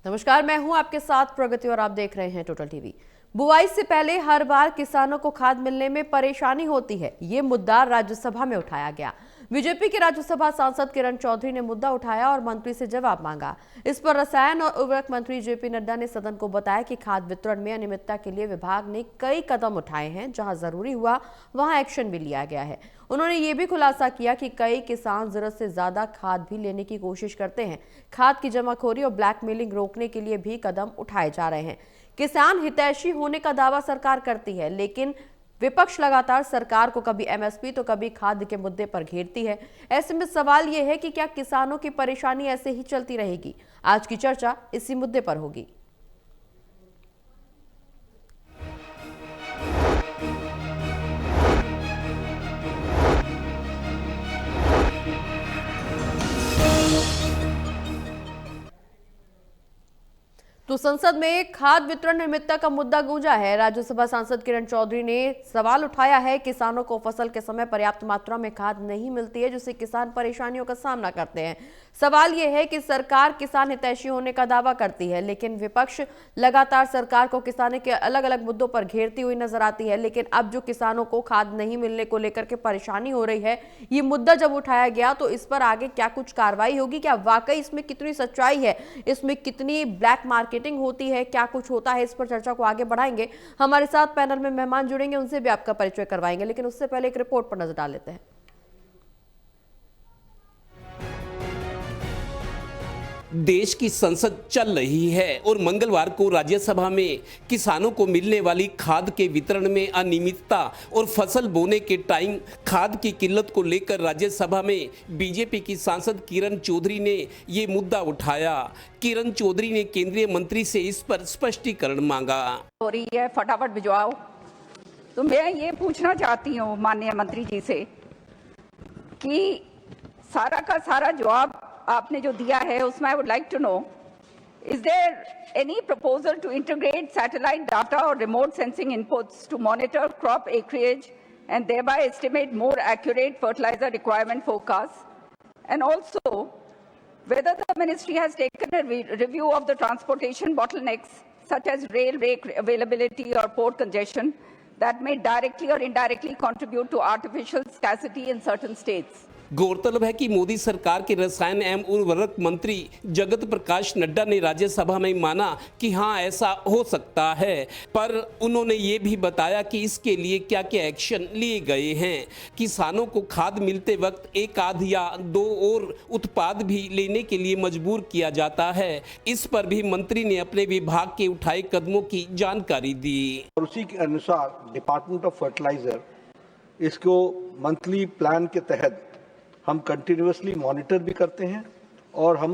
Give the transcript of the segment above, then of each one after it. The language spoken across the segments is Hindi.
नमस्कार, मैं हूं आपके साथ प्रगति और आप देख रहे हैं टोटल टीवी। बुआई से पहले हर बार किसानों को खाद मिलने में परेशानी होती है। ये मुद्दा राज्यसभा में उठाया गया। बीजेपी के राज्यसभा सांसद किरण चौधरी ने मुद्दा उठाया और मंत्री से जवाब मांगा। इस पर रसायन और उर्वरक मंत्री जेपी नड्डा ने सदन को बताया कि खाद वितरण में अनियमितता के लिए विभाग ने कई कदम उठाए हैं। जहां जरूरी हुआ वहां एक्शन भी लिया गया है। उन्होंने ये भी खुलासा किया कि कई किसान जरूरत से ज्यादा खाद भी लेने की कोशिश करते हैं। खाद की जमाखोरी और ब्लैकमेलिंग रोकने के लिए भी कदम उठाए जा रहे हैं। किसान हितैषी होने का दावा सरकार करती है, लेकिन विपक्ष लगातार सरकार को कभी एमएसपी तो कभी खाद के मुद्दे पर घेरती है। ऐसे में सवाल यह है कि क्या किसानों की परेशानी ऐसे ही चलती रहेगी? आज की चर्चा इसी मुद्दे पर होगी। तो संसद में खाद वितरण अनियमितता का मुद्दा गूंजा है। राज्यसभा सांसद किरण चौधरी ने सवाल उठाया है। किसानों को फसल के समय पर्याप्त मात्रा में खाद नहीं मिलती है, जिससे किसान परेशानियों का सामना करते हैं। सवाल यह है कि सरकार किसान हितैषी होने का दावा करती है, लेकिन विपक्ष लगातार सरकार को किसानों के अलग अलग मुद्दों पर घेरती हुई नजर आती है। लेकिन अब जो किसानों को खाद नहीं मिलने को लेकर के परेशानी हो रही है, ये मुद्दा जब उठाया गया तो इस पर आगे क्या कुछ कार्रवाई होगी? क्या वाकई इसमें कितनी सच्चाई है, इसमें कितनी ब्लैक मार्केटिंग होती है, क्या कुछ होता है? इस पर चर्चा को आगे बढ़ाएंगे। हमारे साथ पैनल में मेहमान जुड़ेंगे, उनसे भी आपका परिचय करवाएंगे, लेकिन उससे पहले एक रिपोर्ट पर नजर डाल लेते हैं। देश की संसद चल रही है और मंगलवार को राज्यसभा में किसानों को मिलने वाली खाद के वितरण में अनियमितता और फसल बोने के टाइम खाद की किल्लत को लेकर राज्यसभा में बीजेपी की सांसद किरण चौधरी ने ये मुद्दा उठाया। किरण चौधरी ने केंद्रीय मंत्री से इस पर स्पष्टीकरण मांगा। हो रही है, फटाफट भिजवाओ। तो मैं ये पूछना चाहती हूँ माननीय मंत्री जी से कि सारा का सारा जवाब आपने जो दिया है उसमें I would like to know, is there any proposal to integrate satellite data और remote sensing inputs to monitor crop acreage and thereby estimate more accurate fertilizer requirement forecasts? And also, whether the ministry has taken a review of the transportation bottlenecks such as rail rake availability or port congestion that may directly or indirectly contribute to artificial scarcity in certain states? गौरतलब है कि मोदी सरकार के रसायन एवं उर्वरक मंत्री जगत प्रकाश नड्डा ने राज्यसभा में माना कि हाँ, ऐसा हो सकता है, पर उन्होंने ये भी बताया कि इसके लिए क्या क्या एक्शन लिए गए हैं। किसानों को खाद मिलते वक्त एक आध या दो और उत्पाद भी लेने के लिए मजबूर किया जाता है। इस पर भी मंत्री ने अपने विभाग के उठाए कदमों की जानकारी दी। और उसी के अनुसार डिपार्टमेंट ऑफ फर्टिलाइजर इसको मंथली प्लान के तहत हम कंटिन्यूअसली मॉनिटर भी करते हैं और हम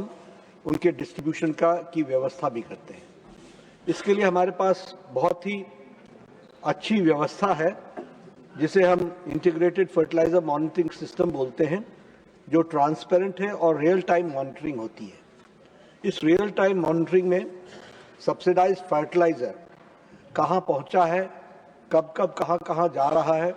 उनके डिस्ट्रीब्यूशन की व्यवस्था भी करते हैं। इसके लिए हमारे पास बहुत ही अच्छी व्यवस्था है, जिसे हम इंटीग्रेटेड फर्टिलाइजर मॉनिटरिंग सिस्टम बोलते हैं, जो ट्रांसपेरेंट है और रियल टाइम मॉनिटरिंग होती है। इस रियल टाइम मॉनिटरिंग में सब्सिडाइज्ड फर्टिलाइजर कहाँ पहुँचा है, कब कब कहाँ जा रहा है,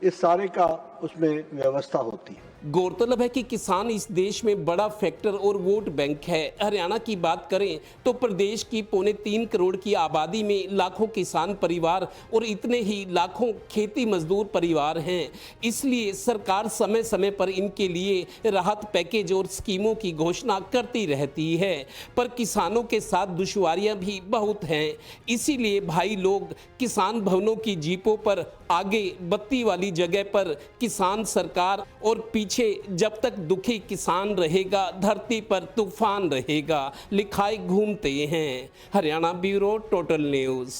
इस सारे का उसमें व्यवस्था होती है। गौरतलब है कि किसान इस देश में बड़ा फैक्टर और वोट बैंक है। हरियाणा की बात करें तो प्रदेश की 3.25 करोड़ की आबादी में लाखों किसान परिवार और इतने ही लाखों खेती मजदूर परिवार हैं। इसलिए सरकार समय समय पर इनके लिए राहत पैकेज और स्कीमों की घोषणा करती रहती है, पर किसानों के साथ दुश्वारियां भी बहुत हैं। इसीलिए भाई लोग किसान भवनों की जीपों पर आगे बत्ती वाली जगह पर किसान सरकार और पीछे जब तक दुखी किसान रहेगा धरती पर तूफान रहेगा लिखाई घूमते हैं। Haryana bureau total news.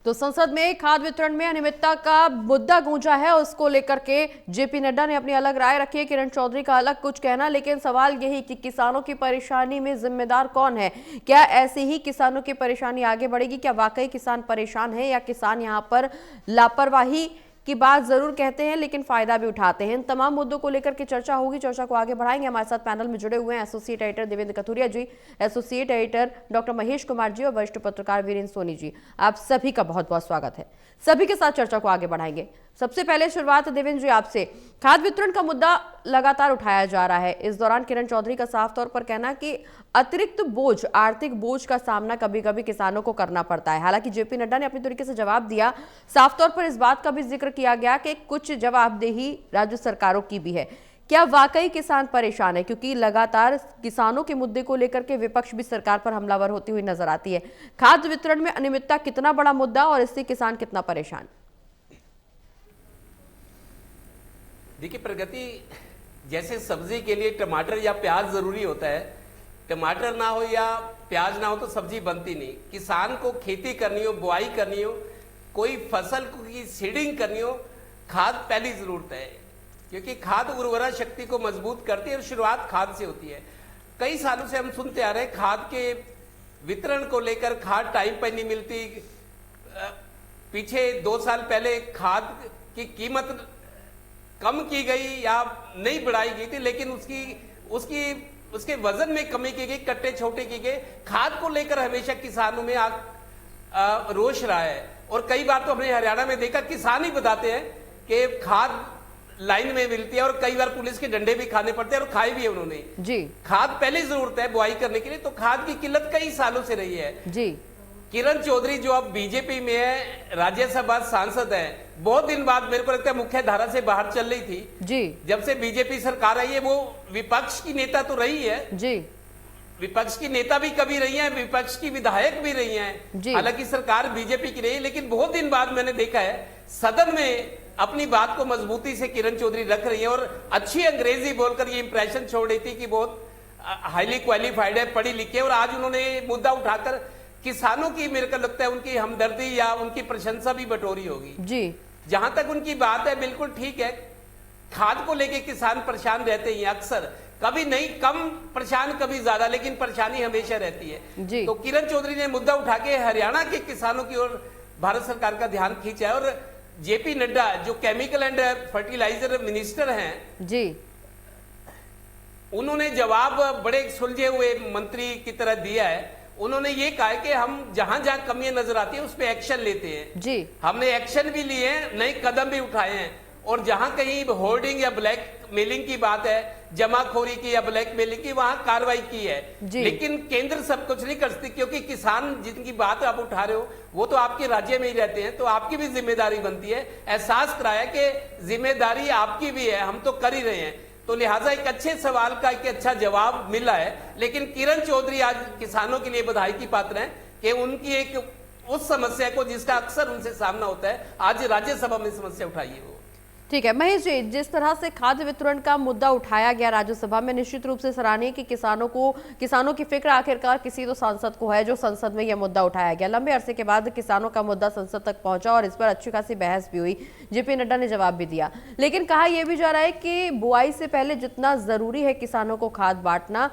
तो संसद में खाद वितरण में अनियमितता का मुद्दा गूंजा है, उसको लेकर के जेपी नड्डा ने अपनी अलग राय रखी है, किरण चौधरी का अलग कुछ कहना। लेकिन सवाल यही कि किसानों की परेशानी में जिम्मेदार कौन है? क्या ऐसे ही किसानों की परेशानी आगे बढ़ेगी? क्या वाकई किसान परेशान है या किसान यहाँ पर लापरवाही की बात जरूर कहते हैं लेकिन फायदा भी उठाते हैं? इन तमाम मुद्दों को लेकर के चर्चा होगी, चर्चा को आगे बढ़ाएंगे। हमारे साथ पैनल में जुड़े हुए हैं associate editor Devendra Kathuria ji, associate editor doctor Mahesh Kumar ji और वरिष्ठ पत्रकार वीरेंद्र सोनी जी। आप सभी का बहुत बहुत स्वागत है। सभी के साथ चर्चा को आगे बढ़ाएंगे। सबसे पहले शुरुआत देवेंद्र जी आपसे। खाद्य वितरण का मुद्दा लगातार उठाया जा रहा है। इस दौरान किरण चौधरी का साफ तौर पर कहना कि अतिरिक्त बोझ, आर्थिक बोझ का सामना कभी कभी किसानों को करना पड़ता है। हालांकि जेपी नड्डा ने अपनी तरीके से जवाब दिया। साफ तौर पर इस बात का भी जिक्र किया गया कि कुछ जवाबदेही राज्य सरकारों की भी है। क्या वाकई किसान परेशान है? क्योंकि लगातार किसानों के मुद्दे को लेकर के विपक्ष भी सरकार पर हमलावर होती हुई नजर आती है। खाद्य वितरण में अनियमितता कितना बड़ा मुद्दा और इससे किसान कितना परेशान? देखिए प्रगति, जैसे सब्जी के लिए टमाटर या प्याज जरूरी होता है, टमाटर ना हो या प्याज ना हो तो सब्जी बनती नहीं। किसान को खेती करनी हो, बुआई करनी हो, कोई फसल की सीडिंग करनी हो, खाद पहली जरूरत है, क्योंकि खाद उर्वरा शक्ति को मजबूत करती है और शुरुआत खाद से होती है। कई सालों से हम सुनते आ रहे हैं खाद के वितरण को लेकर, खाद टाइम पर नहीं मिलती। पीछे 2 साल पहले खाद की कीमत कम की गई या नहीं बढ़ाई गई थी, लेकिन उसके वजन में कमी की गई, कट्टे छोटे की गए। खाद को लेकर हमेशा किसानों में रोष रहा है। और कई बार तो हमने हरियाणा में देखा, किसान ही बताते हैं कि खाद लाइन में मिलती है और कई बार पुलिस के डंडे भी खाने पड़ते हैं, और खाए भी है उन्होंने जी। खाद पहले जरूरत है बुआई करने के लिए, तो खाद की किल्लत कई सालों से रही है जी। किरण चौधरी जो अब बीजेपी में है, राज्यसभा सांसद है, बहुत दिन बाद मेरे को लगता है मुख्य धारा से बाहर चल रही थी जी। जब से बीजेपी सरकार आई है। वो विपक्ष की नेता तो रही है जी, विपक्ष की नेता भी कभी रही है, विपक्ष की विधायक भी रही हैं। हालांकि सरकार बीजेपी की रही है, लेकिन बहुत दिन बाद मैंने देखा है सदन में अपनी बात को मजबूती से किरण चौधरी रख रही है और अच्छी अंग्रेजी बोलकर ये इंप्रेशन छोड़ रही थी कि बहुत हाईली क्वालिफाइड है, पढ़ी लिखी है। और आज उन्होंने मुद्दा उठाकर किसानों की, मेरे को लगता है उनकी हमदर्दी या उनकी प्रशंसा भी बटोरी होगी जी। जहां तक उनकी बात है, बिल्कुल ठीक है, खाद को लेके किसान परेशान रहते हैं अक्सर, कभी नहीं कम परेशान, कभी ज्यादा, लेकिन परेशानी हमेशा रहती है जी। तो किरण चौधरी ने मुद्दा उठा के हरियाणा के किसानों की ओर भारत सरकार का ध्यान खींचा है। और जेपी नड्डा जो केमिकल एंड फर्टिलाइजर मिनिस्टर हैं जी, उन्होंने जवाब बड़े सुलझे हुए मंत्री की तरह दिया है। उन्होंने ये कहा है कि हम जहां जहां कमियां नजर आती है उस पर एक्शन लेते हैं जी। हमने एक्शन भी लिए हैं, नए कदम भी उठाए हैं, और जहां कहीं होर्डिंग या ब्लैक मेलिंग की बात है, जमाखोरी की या ब्लैक मेलिंग की, वहां कार्रवाई की है। लेकिन केंद्र सब कुछ नहीं कर सकती, क्योंकि किसान जिनकी बात आप उठा रहे हो वो तो आपके राज्य में ही रहते हैं, तो आपकी भी जिम्मेदारी बनती है। एहसास कराया कि जिम्मेदारी आपकी भी है, हम तो कर ही रहे हैं। तो लिहाजा एक अच्छे सवाल का एक अच्छा जवाब मिला है। लेकिन किरण चौधरी आज किसानों के लिए बधाई की पात्र हैं कि उनकी एक उस समस्या को जिसका अक्सर उनसे सामना होता है, आज राज्यसभा में समस्या उठाई है वो। ठीक है महेश जी, जिस तरह से खाद्य वितरण का मुद्दा उठाया गया राज्यसभा में, निश्चित रूप से सराहनीय कि किसानों की फिक्र आखिरकार किसी तो सांसद को है जो संसद में यह मुद्दा उठाया गया। लंबे अरसे के बाद किसानों का मुद्दा संसद तक पहुंचा और इस पर अच्छी खासी बहस भी हुई। जेपी नड्डा ने जवाब भी दिया, लेकिन कहा यह भी जा रहा है कि बुआई से पहले जितना जरूरी है किसानों को खाद बांटना,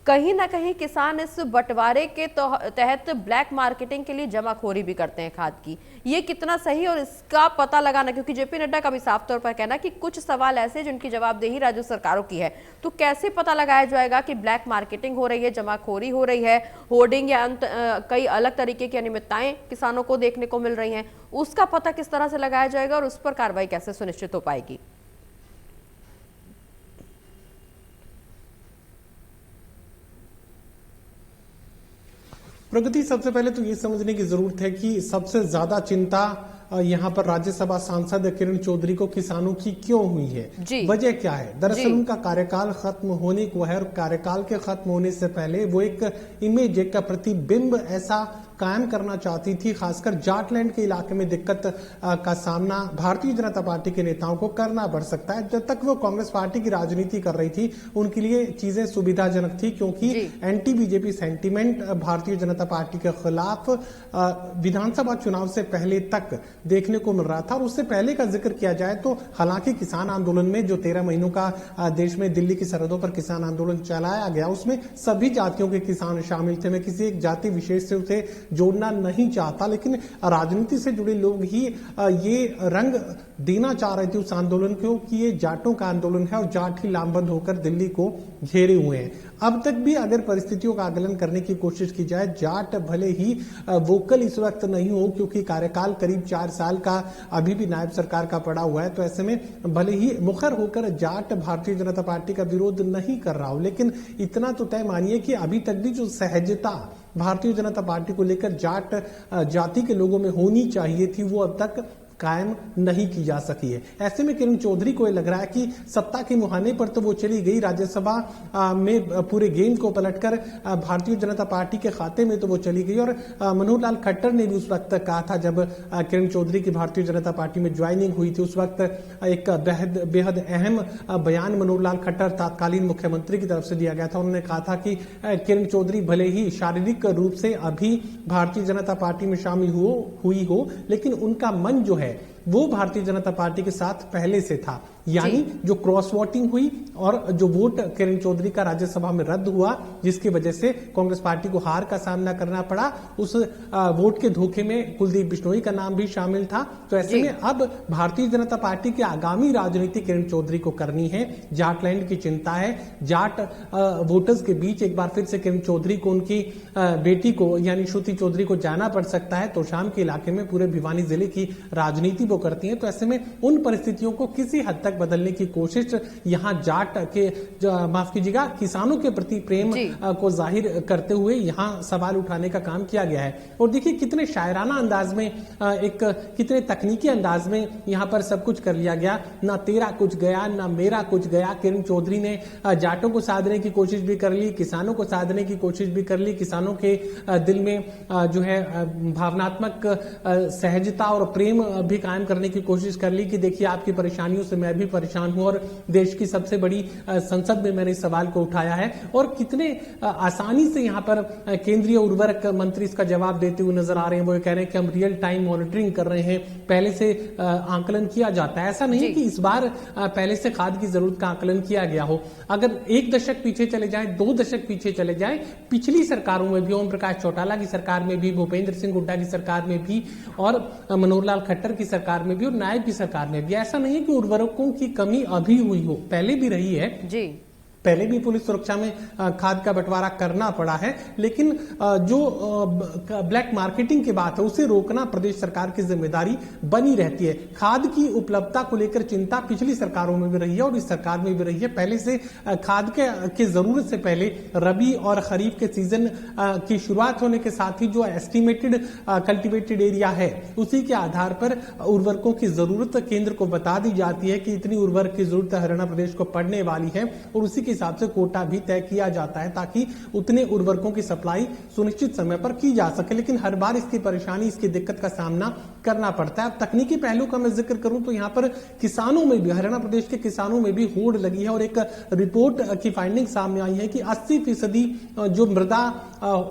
कहीं ना कहीं किसान इस बंटवारे के तहत ब्लैक मार्केटिंग के लिए जमाखोरी भी करते हैं खाद की। ये कितना सही और इसका पता लगाना, क्योंकि जेपी नड्डा का भी साफ तौर पर कहना कि कुछ सवाल ऐसे जिनकी जवाबदेही राज्य सरकारों की है, तो कैसे पता लगाया जाएगा कि ब्लैक मार्केटिंग हो रही है, जमाखोरी हो रही है, होर्डिंग या कई अलग तरीके की अनियमितताएं किसानों को देखने को मिल रही हैं, उसका पता किस तरह से लगाया जाएगा और उस पर कार्रवाई कैसे सुनिश्चित हो पाएगी? प्रगति, सबसे पहले तो ये समझने की जरूरत है कि सबसे ज्यादा चिंता यहाँ पर राज्यसभा सांसद किरण चौधरी को किसानों की क्यों हुई है, वजह क्या है? दरअसल उनका कार्यकाल खत्म होने को है और कार्यकाल के खत्म होने से पहले वो एक इमेज, एक प्रतिबिंब ऐसा कायम करना चाहती थी, खासकर जाटलैंड के इलाके में दिक्कत का सामना भारतीय जनता पार्टी के नेताओं को करना पड़ सकता है। जब तक वो कांग्रेस पार्टी की राजनीति कर रही थी उनके लिए चीजें सुविधाजनक थी, क्योंकि anti BJP sentiment Bharatiya Janata party के खिलाफ विधानसभा चुनाव से पहले तक देखने को मिल रहा था। और उससे पहले का जिक्र किया जाए तो हालांकि किसान आंदोलन में जो 13 महीनों का देश में दिल्ली की सरहदों पर किसान आंदोलन चलाया गया, उसमें सभी जातियों के किसान शामिल थे। मैं किसी एक जाति विशेष से उसे जोड़ना नहीं चाहता, लेकिन राजनीति से जुड़े लोग ही ये रंग देना चाह रहे थे उस आंदोलन को कि ये जाटों का आंदोलन है और जाट ही लामबंद होकर दिल्ली को घेरे हुए हैं। अब तक भी अगर परिस्थितियों का आकलन करने की कोशिश की जाए, जाट भले ही वोकल इस वक्त नहीं हो क्योंकि कार्यकाल करीब 4 साल का अभी भी नायब सरकार का पड़ा हुआ है, तो ऐसे में भले ही मुखर होकर जाट भारतीय जनता पार्टी का विरोध नहीं कर रहा हो, लेकिन इतना तो तय मानिए कि अभी तक भी जो सहजता भारतीय जनता पार्टी को लेकर जाट जाति के लोगों में होनी चाहिए थी वो अब तक कायम नहीं की जा सकी है। ऐसे में किरण चौधरी को ये लग रहा है कि सत्ता के मुहाने पर तो वो चली गई, राज्यसभा में पूरे गेम को पलटकर भारतीय जनता पार्टी के खाते में तो वो चली गई। और मनोहर लाल खट्टर ने भी उस वक्त कहा था जब किरण चौधरी की भारतीय जनता पार्टी में ज्वाइनिंग हुई थी, उस वक्त एक बेहद अहम बयान मनोहर लाल खट्टर तत्कालीन मुख्यमंत्री की तरफ से दिया गया था। उन्होंने कहा था कि किरण चौधरी भले ही शारीरिक रूप से अभी भारतीय जनता पार्टी में शामिल हुई हो, लेकिन उनका मन जो है वो भारतीय जनता पार्टी के साथ पहले से था। यानी जो क्रॉस वोटिंग हुई और जो वोट किरण चौधरी का राज्यसभा में रद्द हुआ, जिसकी वजह से कांग्रेस पार्टी को हार का सामना करना पड़ा, उस वोट के धोखे में कुलदीप बिश्नोई का नाम भी शामिल था। तो ऐसे में अब भारतीय जनता पार्टी की आगामी राजनीति किरण चौधरी को करनी है। जाटलैंड की चिंता है, जाट वोटर्स के बीच एक बार फिर से किरण चौधरी को उनकी बेटी को यानी श्रुति चौधरी को जाना पड़ सकता है। तो शाम के इलाके में पूरे भिवानी जिले की राजनीति वो करती है। तो ऐसे में उन परिस्थितियों को किसी हद तक बदलने की कोशिश यहाँ जाट के माफ कीजिएगा किसानों के प्रति प्रेम को जाहिर करते हुए यहाँ सवाल उठाने का काम किया गया है। और देखिए कितने शायराना अंदाज में कितने तकनीकी अंदाज में यहाँ पर सब कुछ कर लिया गया। ना तेरा कुछ गया ना मेरा कुछ गया। किरण चौधरी ने जाटों को साधने की कोशिश भी कर ली, किसानों को साधने की कोशिश भी कर ली, किसानों के दिल में जो है भावनात्मक सहजता और प्रेम भी कायम करने की कोशिश कर ली कि देखिए आपकी परेशानियों से मैं भी परेशान हूं और देश की सबसे बड़ी संसद में मैंने इस सवाल को उठाया है। और कितने आसानी से यहां पर केंद्रीय उर्वरक मंत्री इसका जवाब देते हुए नजर आ रहे हैं। वो कह रहे हैं कि हम रियल टाइम मॉनिटरिंग कर रहे हैं, पहले से आंकलन किया जाता है। ऐसा नहीं कि इस बार पहले से खाद की जरूरत का आंकलन किया गया हो। अगर 1 दशक पीछे चले जाए, 2 दशक पीछे चले जाए, पिछली सरकारों में भी, ओम प्रकाश चौटाला की सरकार में भी, भूपेंद्र सिंह हुड्डा की सरकार में भी और मनोहर लाल खट्टर की सरकार में भी और नायब की सरकार में भी, ऐसा नहीं है कि उर्वरकों की कमी अभी हुई हो, पहले भी रही है जी। पहले भी पुलिस सुरक्षा में खाद का बंटवारा करना पड़ा है, लेकिन जो ब्लैक मार्केटिंग की बात है उसे रोकना प्रदेश सरकार की जिम्मेदारी बनी रहती है। खाद की उपलब्धता को लेकर चिंता पिछली सरकारों में भी रही है और इस सरकार में भी रही है। पहले से खाद के जरूरत से पहले रबी और खरीफ के सीजन की शुरुआत होने के साथ ही जो एस्टिमेटेड कल्टिवेटेड एरिया है उसी के आधार पर उर्वरकों की जरूरत केंद्र को बता दी जाती है कि इतनी उर्वरक की जरूरत हरियाणा प्रदेश को पड़ने वाली है और उसी हिसाब से कोटा भी तय किया जाता है ताकि उतने उर्वरकों की सप्लाई सुनिश्चित समय पर की जा सके। लेकिन हर बार इसकी परेशानी, इसकी दिक्कत का सामना करना पड़ता है। अब तकनीकी पहलू का मैं जिक्र करूं तो यहां पर किसानों में भी, हरियाणा प्रदेश के किसानों में भी होड़ लगी है और एक रिपोर्ट की फाइंडिंग सामने आई है कि 80% जो मृदा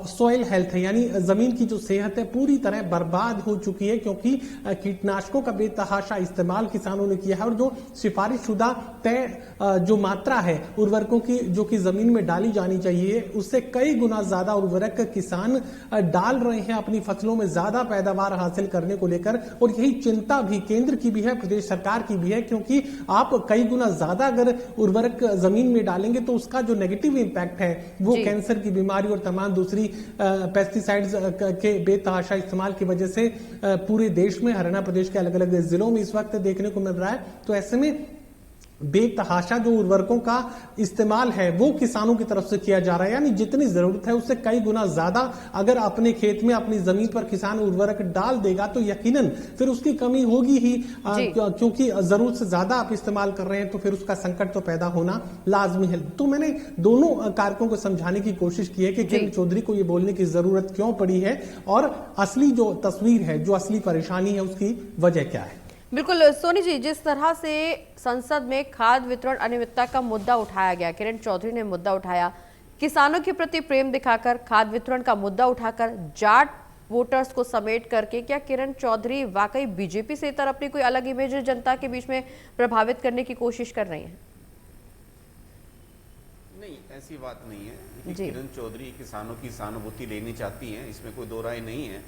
सॉइल हेल्थ है यानी जमीन की जो सेहत है पूरी तरह बर्बाद हो चुकी है, क्योंकि कीटनाशकों का बेतहाशा इस्तेमाल किसानों ने किया है और जो सिफारिशशुदा तय जो मात्रा है उर्वरकों की जो कि जमीन में डाली जानी चाहिए उससे कई गुना ज्यादा उर्वरक किसान डाल रहे हैं अपनी फसलों में ज्यादा पैदावार हासिल करने को लेकर। और यही चिंता भी केंद्र की भी है, प्रदेश सरकार की भी है, क्योंकि आप कई गुना ज्यादा अगर उर्वरक जमीन में डालेंगे तो उसका जो नेगेटिव इंपैक्ट है वो कैंसर की बीमारी और तमाम दूसरी पेस्टिसाइड्स के बेतहाशा इस्तेमाल की वजह से पूरे देश में, हरियाणा प्रदेश के अलग अलग जिलों में इस वक्त देखने को मिल रहा है। तो ऐसे में बेतहाशा जो उर्वरकों का इस्तेमाल है वो किसानों की तरफ से किया जा रहा है, यानी जितनी जरूरत है उससे कई गुना ज्यादा अगर अपने खेत में अपनी जमीन पर किसान उर्वरक डाल देगा तो यकीनन फिर उसकी कमी होगी ही, क्योंकि जरूरत से ज्यादा आप इस्तेमाल कर रहे हैं तो फिर उसका संकट तो पैदा होना लाजमी है। तो मैंने दोनों कारकों को समझाने की कोशिश की है कि किरण चौधरी को ये बोलने की जरूरत क्यों पड़ी है और असली जो तस्वीर है, जो असली परेशानी है उसकी वजह क्या है। बिल्कुल सोनी जी, जिस तरह से संसद में खाद वितरण अनियमितता का मुद्दा उठाया गया, किरण चौधरी ने मुद्दा उठाया, किसानों के प्रति प्रेम दिखाकर खाद वितरण का मुद्दा उठाकर जाट वोटर्स को समेट करके, क्या किरण चौधरी वाकई बीजेपी से इतर अपनी कोई अलग इमेज जनता के बीच में प्रभावित करने की कोशिश कर रही हैं? नहीं, ऐसी बात नहीं है। देखिए, किरण चौधरी किसानों की सहानुभूति लेनी चाहती हैं, इसमें कोई दो राय नहीं है।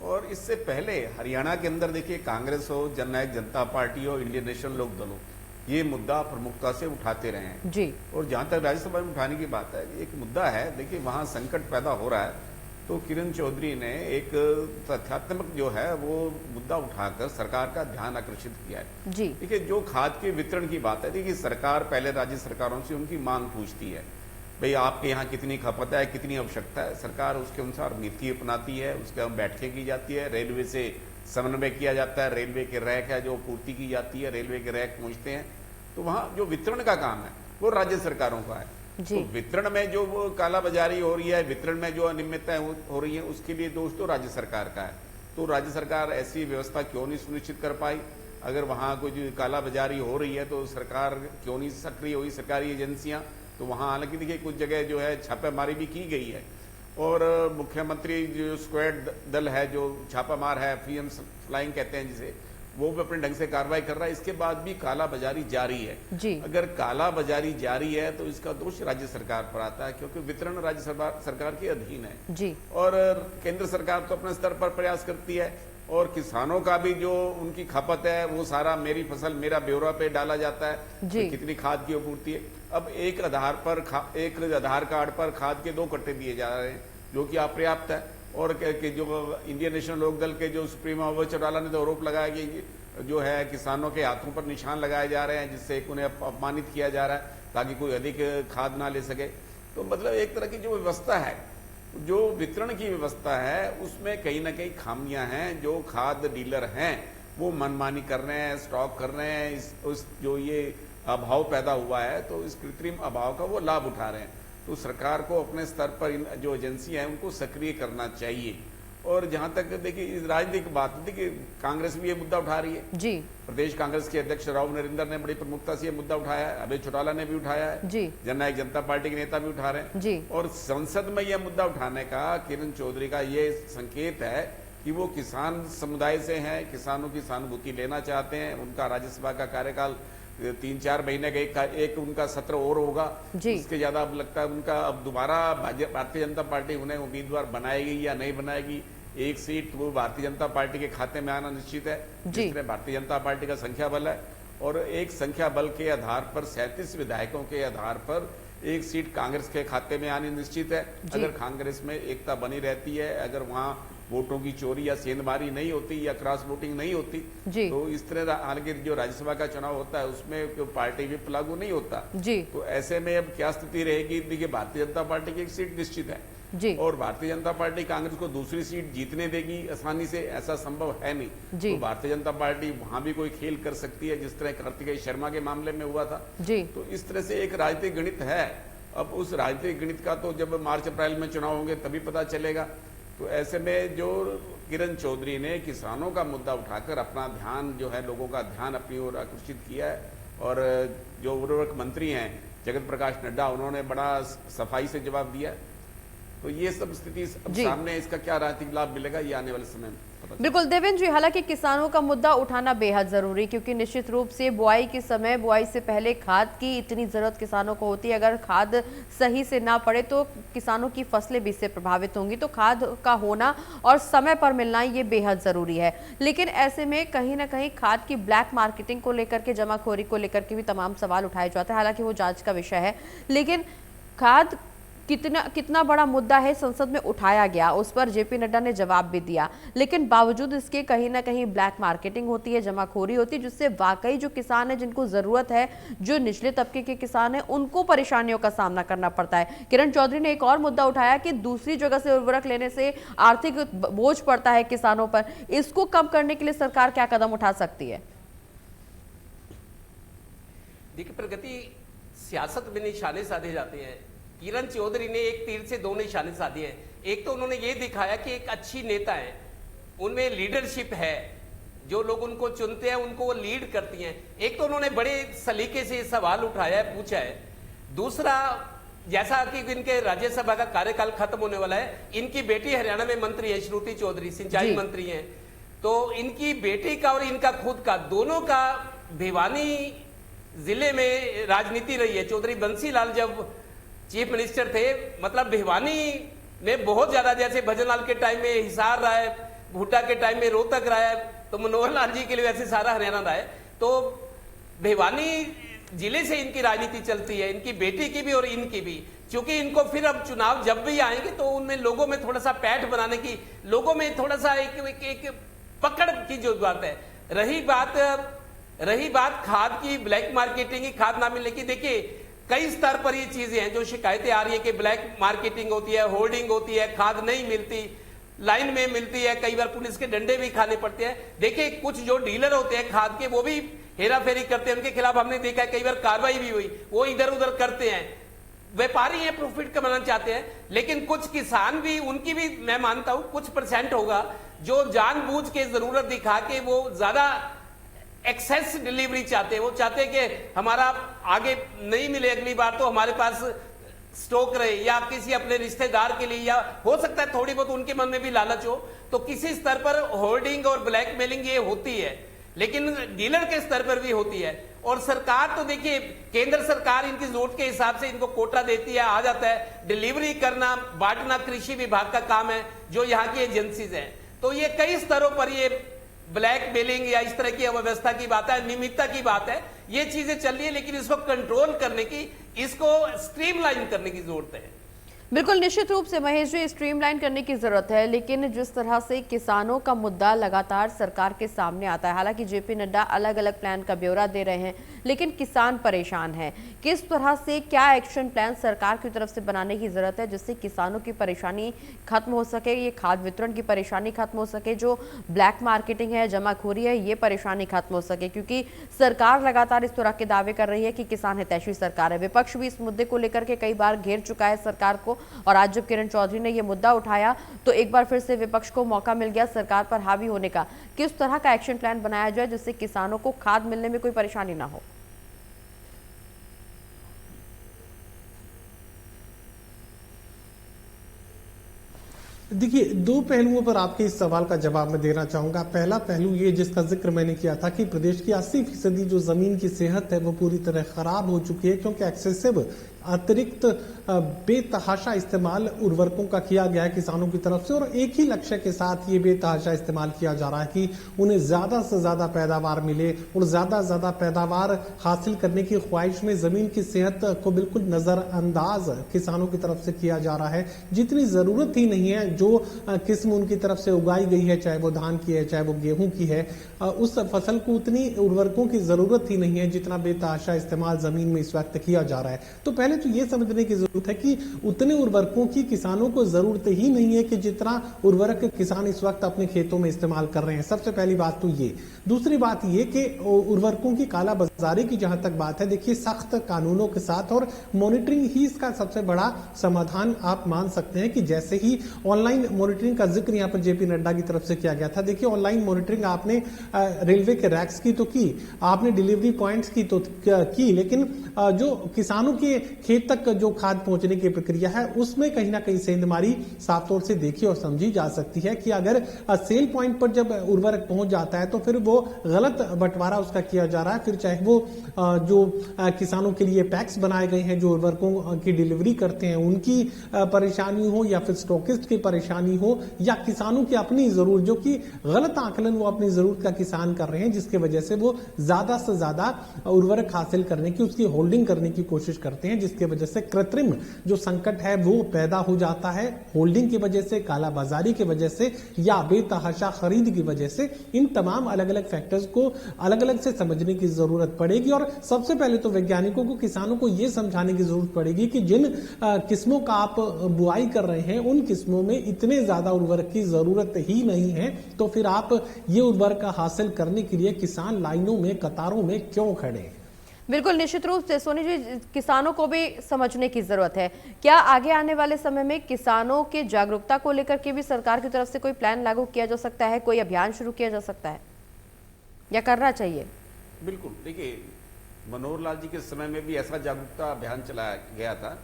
और इससे पहले हरियाणा के अंदर देखिए, कांग्रेस हो, जननायक जनता पार्टी हो, इंडियन नेशनल लोक दल हो, ये मुद्दा प्रमुखता से उठाते रहे हैं जी। और जहां तक राज्यसभा में उठाने की बात है, एक मुद्दा है, देखिए वहां संकट पैदा हो रहा है, तो किरण चौधरी ने एक तथ्यात्मक जो है वो मुद्दा उठाकर सरकार का ध्यान आकर्षित किया है। जी। देखिए, जो खाद के वितरण की बात है, देखिए सरकार पहले राज्य सरकारों से उनकी मांग पूछती है, भाई आपके यहाँ कितनी खपत है, कितनी आवश्यकता है, सरकार उसके अनुसार नीति अपनाती है, उसके हम बैठकें की जाती है, रेलवे से समन्वय किया जाता है, रेलवे के रैक है जो पूर्ति की जाती है, रेलवे के रैक पहुंचते हैं, तो वहाँ जो वितरण का काम है वो राज्य सरकारों का है। तो वितरण में जो वो कालाबाजारी हो रही है, वितरण में जो अनियमितताएं हो रही है, उसके लिए दोष तो राज्य सरकार का है। तो राज्य सरकार ऐसी व्यवस्था क्यों नहीं सुनिश्चित कर पाई? अगर वहाँ कोई कालाबाजारी हो रही है तो सरकार क्यों नहीं सक्रिय हुई, सरकारी एजेंसियां? तो वहाँ हालांकि देखिए कुछ जगह जो है छापेमारी भी की गई है और मुख्यमंत्री जो स्क्वाड दल है जो छापामार है, फ्रीडम फ्लाइंग कहते हैं जिसे, वो भी अपने ढंग से कार्रवाई कर रहा है। इसके बाद भी कालाबाजारी जारी है जी। अगर कालाबाजारी जारी है तो इसका दोष राज्य सरकार पर आता है, क्योंकि वितरण राज्य सरकार के अधीन है जी। और केंद्र सरकार तो अपने स्तर पर प्रयास करती है और किसानों का भी जो उनकी खपत है वो सारा मेरी फसल मेरा ब्यौरा पे डाला जाता है जी। कितनी खाद की आपूर्ति है। अब एक आधार कार्ड पर खाद के 2 कट्टे दिए जा रहे हैं जो कि अपर्याप्त है और जो इंडियन नेशनल लोक दल के जो सुप्रीमो अवध चौटाला ने तो आरोप लगाया कि जो है किसानों के हाथों पर निशान लगाए जा रहे हैं जिससे उन्हें अपमानित किया जा रहा है ताकि कोई अधिक खाद ना ले सके। तो मतलब एक तरह की जो व्यवस्था है, जो वितरण की व्यवस्था है, उसमें कहीं ना कहीं खामियां हैं। जो खाद डीलर हैं वो मनमानी कर रहे हैं, स्टॉक कर रहे हैं, उस जो ये अभाव पैदा हुआ है तो इस कृत्रिम अभाव का वो लाभ उठा रहे हैं। तो सरकार को अपने स्तर पर इन जो एजेंसियां हैं उनको सक्रिय करना चाहिए। और जहां तक देखिए इस राजनीतिक बात, देखिए कांग्रेस भी ये मुद्दा उठा रही है जी। प्रदेश कांग्रेस के अध्यक्ष राव नरेंद्र ने बड़ी प्रमुखता से ये मुद्दा उठाया है, अभय चौटाला ने भी उठाया है जी। जननायक जनता पार्टी के नेता भी उठा रहे हैं जी। और संसद में यह मुद्दा उठाने का किरण चौधरी का ये संकेत है कि वो किसान समुदाय से हैं, किसानों की सहानुभूति लेना चाहते हैं। उनका राज्यसभा का कार्यकाल 3-4 महीने का एक उनका सत्र और होगा, इसके ज्यादा अब लगता है उनका अब दोबारा भारतीय जनता पार्टी उन्हें उम्मीदवार बनाएगी या नहीं बनाएगी। एक सीट वो भारतीय जनता पार्टी के खाते में आना निश्चित है, जिसमें भारतीय जनता पार्टी का संख्या बल है और एक संख्या बल के आधार पर 37 विधायकों के आधार पर एक सीट कांग्रेस के खाते में आनी निश्चित है। अगर कांग्रेस में एकता बनी रहती है, अगर वहां वोटों की चोरी या सेंधमारी नहीं होती या क्रॉस वोटिंग नहीं होती तो इस तरह हालांकि जो राज्यसभा का चुनाव होता है उसमें पार्टी व्हिप लागू नहीं होता जी। तो ऐसे में अब क्या स्थिति रहेगी? देखिए भारतीय जनता पार्टी की एक सीट निश्चित है जी। और भारतीय जनता पार्टी कांग्रेस को दूसरी सीट जीतने देगी आसानी से? ऐसा संभव है नहीं जी। तो भारतीय जनता पार्टी वहां भी कोई खेल कर सकती है जिस तरह कार्तिकेय शर्मा के मामले में हुआ था जी। तो इस तरह से एक राजनीतिक गणित है। अब उस राजनीतिक गणित का तो जब मार्च अप्रैल में चुनाव होंगे तभी पता चलेगा। तो ऐसे में जो किरण चौधरी ने किसानों का मुद्दा उठाकर अपना ध्यान जो है लोगों का ध्यान अपनी ओर आकर्षित किया है और जो उर्वरक मंत्री हैं जगत प्रकाश नड्डा, उन्होंने बड़ा सफाई से जवाब दिया। तो ये सब स्थिति सामने, इसका क्या राजनीतिक लाभ मिलेगा ये आने वाले समय में बिल्कुल। देवेंद्र जी, हालांकि किसानों का मुद्दा उठाना बेहद जरूरी, क्योंकि निश्चित रूप से बुआई के समय, बुआई से पहले खाद की इतनी जरूरत किसानों को होती है। अगर खाद सही से ना पड़े तो किसानों की फसलें भी इससे प्रभावित होंगी। तो खाद का होना और समय पर मिलना ये बेहद जरूरी है। लेकिन ऐसे में कहीं ना कहीं खाद की ब्लैक मार्केटिंग को लेकर के, जमाखोरी को लेकर के भी तमाम सवाल उठाए जाते हैं। हालांकि वो जांच का विषय है, लेकिन खाद कितना बड़ा मुद्दा है, संसद में उठाया गया, उस पर जेपी नड्डा ने जवाब भी दिया। लेकिन बावजूद इसके कहीं ना कहीं ब्लैक मार्केटिंग होती है, जमाखोरी होती है, जिससे वाकई जो किसान है जिनको जरूरत है, जो निचले तबके के किसान है, उनको परेशानियों का सामना करना पड़ता है। किरण चौधरी ने एक और मुद्दा उठाया कि दूसरी जगह से उर्वरक लेने से आर्थिक बोझ पड़ता है किसानों पर। इसको कम करने के लिए सरकार क्या कदम उठा सकती है? देखिए, प्रगति सियासत में निशाने साधे जाते हैं। किरण चौधरी ने एक तीर से 2 निशाने साधे हैं। एक तो उन्होंने ये दिखाया कि एक अच्छी नेता है, उनमें लीडरशिप है, जो लोग उनको चुनते हैं उनको वो लीड करती हैं। एक तो उन्होंने बड़े सलीके से सवाल उठाया है, पूछा है। दूसरा, जैसा कि इनके राज्यसभा का कार्यकाल खत्म होने वाला है, इनकी बेटी हरियाणा में मंत्री है, श्रुति चौधरी सिंचाई मंत्री हैं, तो इनकी बेटी का और इनका खुद का, दोनों का भिवानी जिले में राजनीति रही है। चौधरी बंसीलाल जब चीफ मिनिस्टर थे, मतलब भिवानी में बहुत ज्यादा, जैसे भजनलाल के टाइम में हिसार रहा है, भुट्टा के टाइम में रोहतक रहा है, तो मनोहर लाल जी के लिए वैसे सारा हरियाणा रहा है। तो भिवानी जिले से इनकी राजनीति चलती है, इनकी बेटी की भी और इनकी भी, क्योंकि इनको फिर अब चुनाव जब भी आएंगे तो उनमें लोगों में थोड़ा सा पैठ बनाने की, लोगों में थोड़ा सा एक पकड़ की जो बात है। रही बात खाद की, ब्लैक मार्केटिंग की, खाद ना मिलने की, देखिए कई स्तर पर ये चीजें हैं जो शिकायतें आ रही है कि ब्लैक मार्केटिंग होती है, होर्डिंग होती है, खाद नहीं मिलती, लाइन में मिलती है, कई बार पुलिस के डंडे भी खाने पड़ते हैं। देखिए कुछ जो डीलर होते हैं खाद के, वो भी हेरा फेरी करते हैं, उनके खिलाफ हमने देखा है, कई बार कार्रवाई भी हुई, वो इधर उधर करते हैं। व्यापारी हैं, प्रॉफिट कमाना चाहते हैं, लेकिन कुछ किसान भी, उनकी भी मैं मानता हूं कुछ % होगा जो जानबूझ के जरूरत दिखा के वो ज्यादा एक्सेस डिलीवरी चाहते हैं। वो चाहते हैं कि हमारा आगे नहीं मिले अगली बार, तो हमारे पास स्टॉक रहे, या किसी अपने रिश्तेदार के लिए, या हो सकता है थोड़ी बहुत उनके मन में भी लालच हो, तो किसी स्तर पर होर्डिंग और ब्लैकमेलिंग ये होती है, लेकिन डीलर के स्तर पर भी होती है। और सरकार तो देखिए, केंद्र सरकार इनकी जरूरत के हिसाब से इनको कोटा देती है, आ जाता है, डिलीवरी करना, बांटना कृषि विभाग का काम है, जो यहाँ की एजेंसीज हैं। तो ये कई स्तरों पर ये ब्लैक मेलिंग या इस तरह की अव्यवस्था की बात है, नियमितता की बात है, ये चीजें चल रही है, लेकिन इसको कंट्रोल करने की, इसको स्ट्रीमलाइन करने की जरूरत है। बिल्कुल, निश्चित रूप से महेश जी, स्ट्रीमलाइन करने की जरूरत है, लेकिन जिस तरह से किसानों का मुद्दा लगातार सरकार के सामने आता है, हालांकि जेपी नड्डा अलग अलग प्लान का ब्यौरा दे रहे हैं, लेकिन किसान परेशान है। किस तरह से, क्या एक्शन प्लान सरकार की तरफ से बनाने की जरूरत है जिससे किसानों की परेशानी खत्म हो सके, ये खाद वितरण की परेशानी खत्म हो सके, जो ब्लैक मार्केटिंग है, जमाखोरी है, ये परेशानी खत्म हो सके? क्योंकि सरकार लगातार इस तरह के दावे कर रही है कि किसान हितैषी सरकार है। विपक्ष भी इस मुद्दे को लेकर के कई बार घेर चुका है सरकार को, और आज जब किरण चौधरी ने यह मुद्दा उठाया तो एक बार फिर से विपक्ष को मौका मिल गया सरकार पर हावी होने का। किस तरह का एक्शन प्लान बनाया जाए जिससे किसानों को खाद मिलने में कोई परेशानी ना हो? देखिए, दो पहलुओं पर आपके इस सवाल का जवाब मैं देना चाहूंगा। पहला पहलू ये जिसका जिक्र मैंने किया था कि प्रदेश की 80% जो जमीन की सेहत है वो पूरी तरह खराब हो चुकी है, क्योंकि एक्सेसिव अतिरिक्त बेतहाशा इस्तेमाल उर्वरकों का किया गया है किसानों की तरफ से, और एक ही लक्ष्य के साथ ये बेतहाशा इस्तेमाल किया जा रहा है कि उन्हें ज्यादा से ज्यादा पैदावार मिले, और ज्यादा से ज्यादा पैदावार हासिल करने की ख्वाहिश में जमीन की सेहत को बिल्कुल नजरअंदाज किसानों की तरफ से किया जा रहा है। जितनी जरूरत ही नहीं है, जो किस्म उनकी तरफ से उगाई गई है, चाहे वो धान की है, चाहे वो गेहूं की है, उस फसल को उतनी उर्वरकों की जरूरत ही नहीं है जितना बेतहाशा इस्तेमाल जमीन में इस वक्त किया जा रहा है। तो पहले तो ये समझने की जरूरत है कि उतने उर्वरकों की किसानों को जरूरत ही नहीं है कि जितना उर्वरक किसान इस वक्त अपने खेतों में इस्तेमाल कर रहे हैं। सबसे पहली बात तो ये। दूसरी बात ये कि उर्वरकों की कालाबाजारी की जहां तक बात है, देखिए सख्त कानूनों के साथ और मॉनिटरिंग ही इसका सबसे बड़ा समाधान आप मान सकते हैं। कि जैसे ही ऑनलाइन मॉनिटरिंग का जिक्र यहाँ पर जेपी नड्डा की तरफ से किया गया था, देखिए ऑनलाइन मॉनिटरिंग आपने रेलवे के रैक्स की तो की, आपने डिलीवरी पॉइंट्स की तो की, लेकिन जो किसानों के खेत तक जो खाद पहुंचने की प्रक्रिया है उसमें कहीं ना कहीं सेंधमारी साफ तौर से देखी और समझी जा सकती है। कि अगर सेल पॉइंट पर जब उर्वरक पहुंच जाता है तो फिर वो गलत बंटवारा उसका किया जा रहा है। फिर चाहे वो जो किसानों के लिए पैक्स बनाए गए हैं जो उर्वरकों की डिलीवरी करते हैं उनकी परेशानी हो, या फिर स्टॉकिस्ट की परेशानी हो, या किसानों की अपनी जरूरत, जो कि गलत आकलन वो अपनी जरूरत का किसान कर रहे हैं, जिसकी वजह से वो ज्यादा से ज्यादा उर्वरक हासिल करने की, उसकी होल्डिंग करने की कोशिश करते हैं, जिसकी वजह से कृत्रिम जो संकट है वो पैदा हो जाता है। होल्डिंग की वजह से, कालाबाजारी की वजह से, या बेतहाशा खरीद की वजह से। इन तमाम अलग अलग फैक्टर्स को अलग अलग से समझने की जरूरत पड़ेगी। और सबसे पहले तो वैज्ञानिकों को किसानों को यह समझाने की जरूरत पड़ेगी कि जिन किस्मों का आप बुआई कर रहे हैं उन किस्मों में इतने ज्यादा उर्वरक की जरूरत ही नहीं है, तो फिर आप ये उर्वरक हासिल करने के लिए किसान लाइनों में, कतारों में क्यों खड़े? बिल्कुल, निश्चित रूप से सोनी जी, किसानों को भी समझने की जरूरत है। क्या आगे आने वाले समय में किसानों के जागरूकता को लेकर के भी सरकार की तरफ से कोई प्लान लागू किया जा सकता है, कोई अभियान शुरू किया जा सकता है, या करना चाहिए? बिल्कुल, देखिए मनोहर लाल जी के समय में भी ऐसा जागरूकता अभियान चलाया गया था।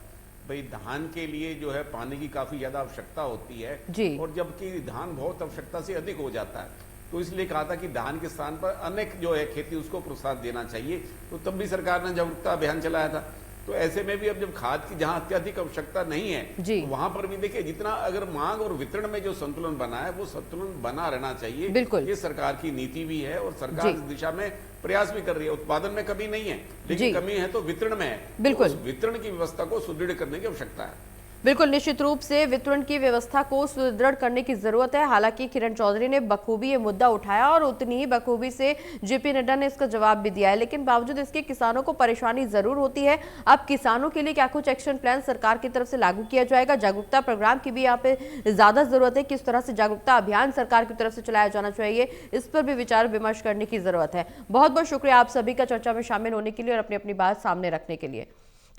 भाई धान के लिए जो है पानी की काफी ज्यादा आवश्यकता होती है जी। और जबकि धान बहुत आवश्यकता से अधिक हो जाता है, तो इसलिए कहा था कि धान के स्थान पर अनेक जो है खेती उसको प्रोत्साहन देना चाहिए। तो तब भी सरकार ने जागरूकता अभियान चलाया था। तो ऐसे में भी अब जब खाद की जहां अत्यधिक आवश्यकता नहीं है, जी। तो वहां पर भी देखिए जितना अगर मांग और वितरण में जो संतुलन बना है वो संतुलन बना रहना चाहिए। बिल्कुल। ये सरकार की नीति भी है और सरकार इस दिशा में प्रयास भी कर रही है। उत्पादन में कमी नहीं है, लेकिन कमी है तो वितरण में है। बिल्कुल। तो उस वितरण की व्यवस्था को सुदृढ़ करने की आवश्यकता है। बिल्कुल, निश्चित रूप से वितरण की व्यवस्था को सुदृढ़ करने की जरूरत है। हालांकि किरण चौधरी ने बखूबी ये मुद्दा उठाया और उतनी ही बखूबी से जेपी नड्डा ने इसका जवाब भी दिया है, लेकिन बावजूद इसके किसानों को परेशानी जरूर होती है। अब किसानों के लिए क्या कुछ एक्शन प्लान सरकार की तरफ से लागू किया जाएगा, जागरूकता प्रोग्राम की भी यहाँ पे ज्यादा जरूरत है, किस तरह से जागरूकता अभियान सरकार की तरफ से चलाया जाना चाहिए, इस पर भी विचार विमर्श करने की जरूरत है। बहुत बहुत शुक्रिया आप सभी का चर्चा में शामिल होने के लिए और अपनी अपनी बात सामने रखने के लिए।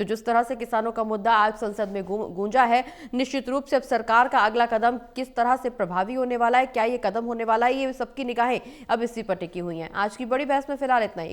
तो जिस तरह से किसानों का मुद्दा आज संसद में गूंजा है, निश्चित रूप से अब सरकार का अगला कदम किस तरह से प्रभावी होने वाला है, क्या ये कदम होने वाला है, ये सबकी निगाहें अब इसी पर टिकी हुई हैं। आज की बड़ी बहस में फिलहाल इतना ही।